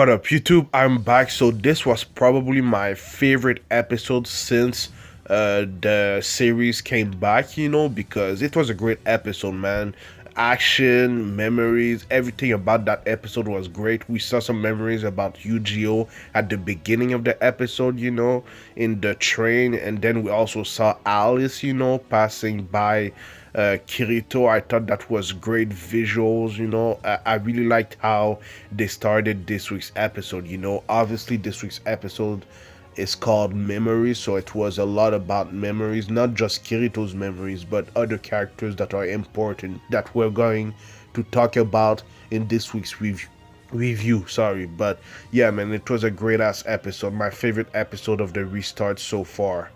What up, YouTube? I'm back. So this was probably my favorite episode since the series came back, because it was a great episode, man. Action, memories, everything about that episode was great. We saw some memories about Yu-Gi-Oh at the beginning of the episode, in the train, and then we also saw Alice, passing by Kirito. I thought that was great visuals. I really liked how they started this week's episode. Obviously, this week's episode is called Memories, so it was a lot about memories, not just Kirito's memories, but other characters that are important that we're going to talk about in this week's review. Sorry, but yeah, man, it was a great ass episode. My favorite episode of the restart so far.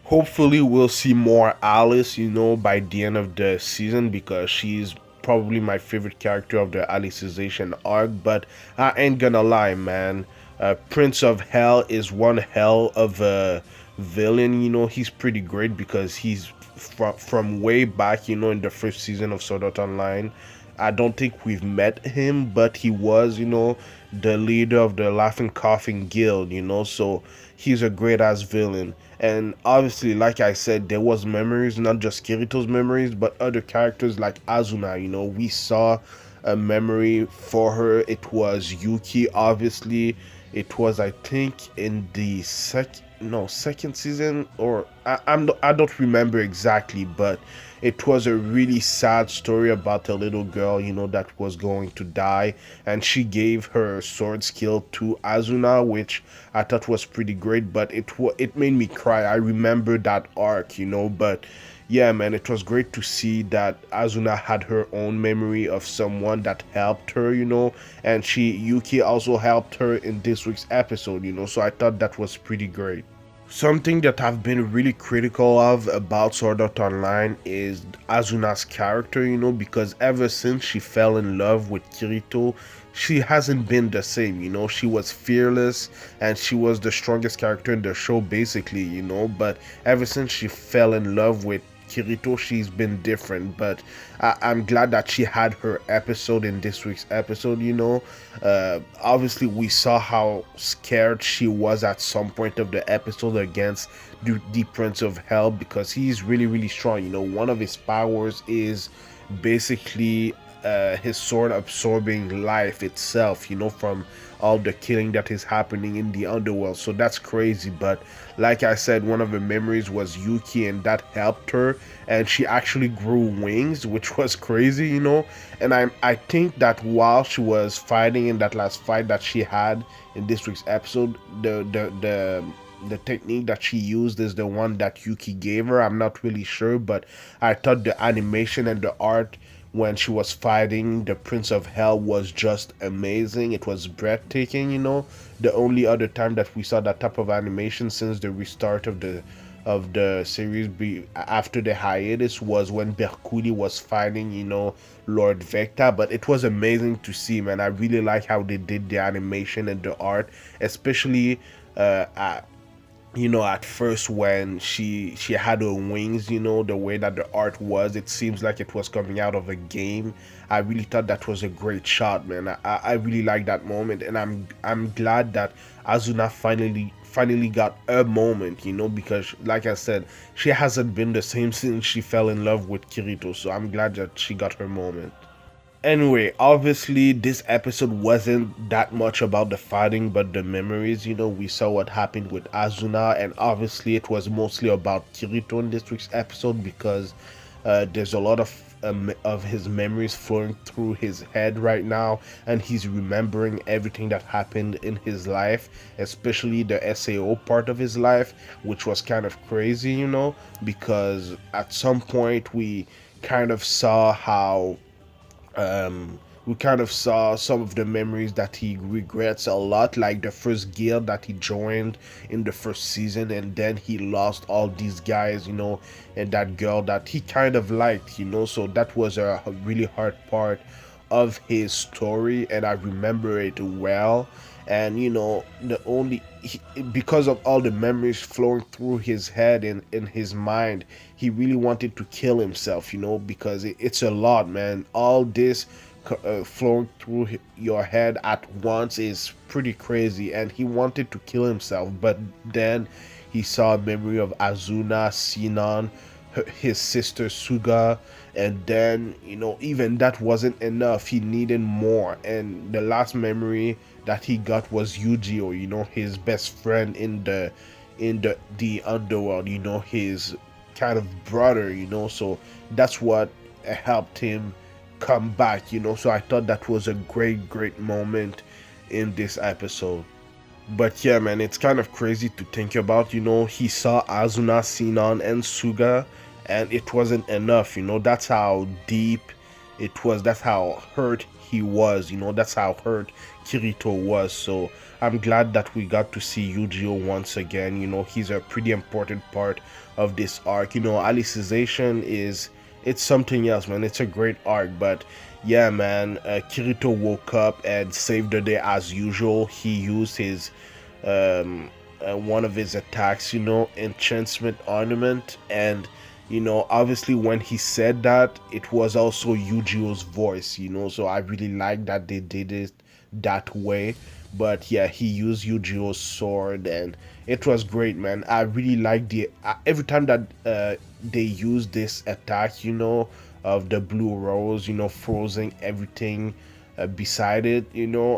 Hopefully we'll see more Alice, by the end of the season, because she's probably my favorite character of the Alicization arc. But I ain't gonna lie, man. Prince of Hell is one hell of a villain. He's pretty great because he's from way back, in the first season of Sword Art Online. I don't think we've met him, but he was, the leader of the Laughing Coughing Guild, so he's a great ass villain. And obviously, like I said, there was memories, not just Kirito's memories, but other characters like Azuna. We saw a memory for her. It was Yuki, obviously. It was, I think, in the second season, or I don't remember exactly, but it was a really sad story about a little girl, that was going to die, and she gave her sword skill to Azuna, which I thought was pretty great, but it made me cry. I remember that arc, but yeah, man, it was great to see that Azuna had her own memory of someone that helped her, and Yuki also helped her in this week's episode, so I thought that was pretty great. Something that I've been really critical of about Sword Art Online is Azuna's character, because ever since she fell in love with Kirito, she hasn't been the same, She was fearless and she was the strongest character in the show, basically, but ever since she fell in love with Kirito, she's been different. But I'm glad that she had her episode in this week's episode. Obviously we saw how scared she was at some point of the episode against the Prince of Hell, because he's really, really strong. One of his powers is basically his sword absorbing life itself, from all the killing that is happening in the Underworld. So that's crazy. But like I said, one of the memories was Yuki, and that helped her, and she actually grew wings, which was crazy. And I think that while she was fighting in that last fight that she had in this week's episode, the technique that she used is the one that Yuki gave her. I'm not really sure, but I thought the animation and the art when she was fighting the Prince of Hell was just amazing. It was breathtaking. The only other time that we saw that type of animation since the restart of the series after the hiatus was when Berkuli was fighting, Lord Vecta. But it was amazing to see, man. I really like how they did the animation and the art, especially at first when she had her wings, the way that the art was, it seems like it was coming out of a game. I really thought that was a great shot, man. I really like that moment, and I'm glad that Azuna finally got a moment, because like I said, she hasn't been the same since she fell in love with Kirito. So I'm glad that she got her moment. Anyway, obviously this episode wasn't that much about the fighting, but the memories. We saw what happened with Azuna, and obviously it was mostly about Kirito in this week's episode, because there's a lot of his memories flowing through his head right now, and he's remembering everything that happened in his life, especially the SAO part of his life, which was kind of crazy, because at some point we kind of saw how we kind of saw some of the memories that he regrets a lot, like the first guild that he joined in the first season, and then he lost all these guys, and that girl that he kind of liked, so that was a really hard part of his story, and I remember it well. And because of all the memories flowing through his head and in his mind, he really wanted to kill himself, because it's a lot, man. All this flowing through your head at once is pretty crazy. And he wanted to kill himself, but then he saw a memory of Azuna, Sinon, his sister Suga, and then even that wasn't enough. He needed more, and the last memory that he got was Yu-Gi-Oh, his best friend in the underworld, his kind of brother, so that's what helped him come back, so I thought that was a great moment in this episode. But yeah, man, it's kind of crazy to think about. He saw Azuna, Sinon, and Suga, and it wasn't enough. That's how deep it was. That's how hurt he was. That's how hurt Kirito was. So I'm glad that we got to see Yu-Gi-Oh once again. He's a pretty important part of this arc. Alicization it's something else, man. It's a great arc, but yeah, man, Kirito woke up and saved the day as usual. He used his one of his attacks, enchantment ornament, and obviously when he said that, it was also Yu-Gi-Oh's voice, so I really like that they did it that way. But yeah, he used Yu-Gi-Oh's sword, and it was great, man. I really like the every time that they use this attack, of the blue rose, frozen everything beside it.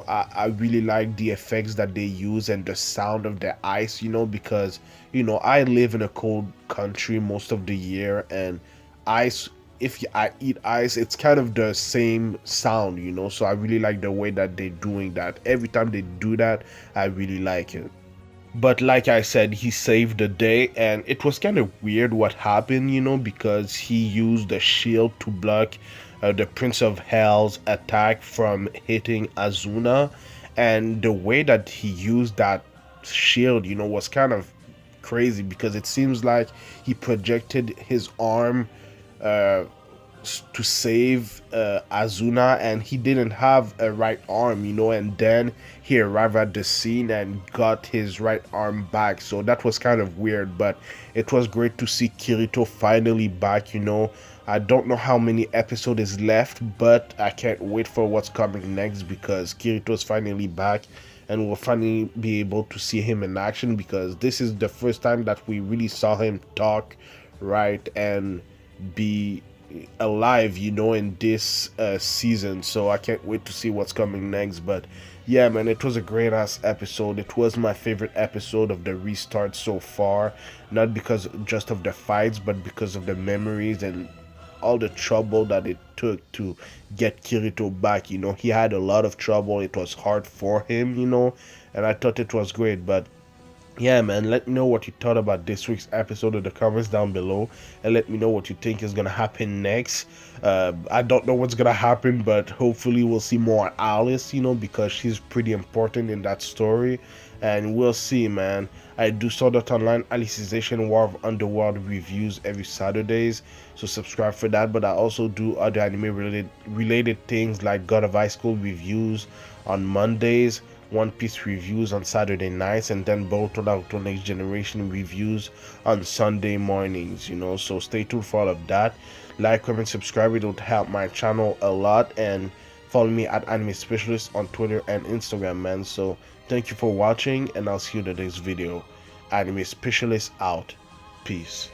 I really like the effects that they use and the sound of the ice, because I live in a cold country most of the year, and ice, if I eat ice, it's kind of the same sound, so I really like the way that they're doing that. Every time they do that, I really like it. But like I said, he saved the day, and it was kind of weird what happened, because he used the shield to block the Prince of Hell's attack from hitting Azuna, and the way that he used that shield, was kind of crazy, because it seems like he projected his arm uh, to save Azuna, and he didn't have a right arm, and then he arrived at the scene and got his right arm back. So that was kind of weird, but it was great to see Kirito finally back. I don't know how many episodes is left, but I can't wait for what's coming next, because Kirito's finally back and we'll finally be able to see him in action, because this is the first time that we really saw him talk, right, and be alive, in this season. So I can't wait to see what's coming next. But yeah, man, it was a great ass episode. It was my favorite episode of the restart so far, not because just of the fights, but because of the memories and all the trouble that it took to get Kirito back. He had a lot of trouble. It was hard for him, and I thought it was great. But yeah, man, let me know what you thought about this week's episode in the comments down below, and let me know what you think is gonna happen next. I don't know what's gonna happen, but hopefully we'll see more Alice, because she's pretty important in that story, and we'll see, man. I do Sword Art Online Alicization War of Underworld reviews every Saturdays, so subscribe for that. But I also do other anime related things like God of High School reviews on Mondays, One Piece reviews on Saturday nights, and then Boruto Naruto Next Generation reviews on Sunday mornings, so stay tuned for all of that. Like, comment, subscribe, it would help my channel a lot, and follow me at Anime Specialist on Twitter and Instagram, man. So thank you for watching, and I'll see you in the next video. Anime Specialist out. Peace.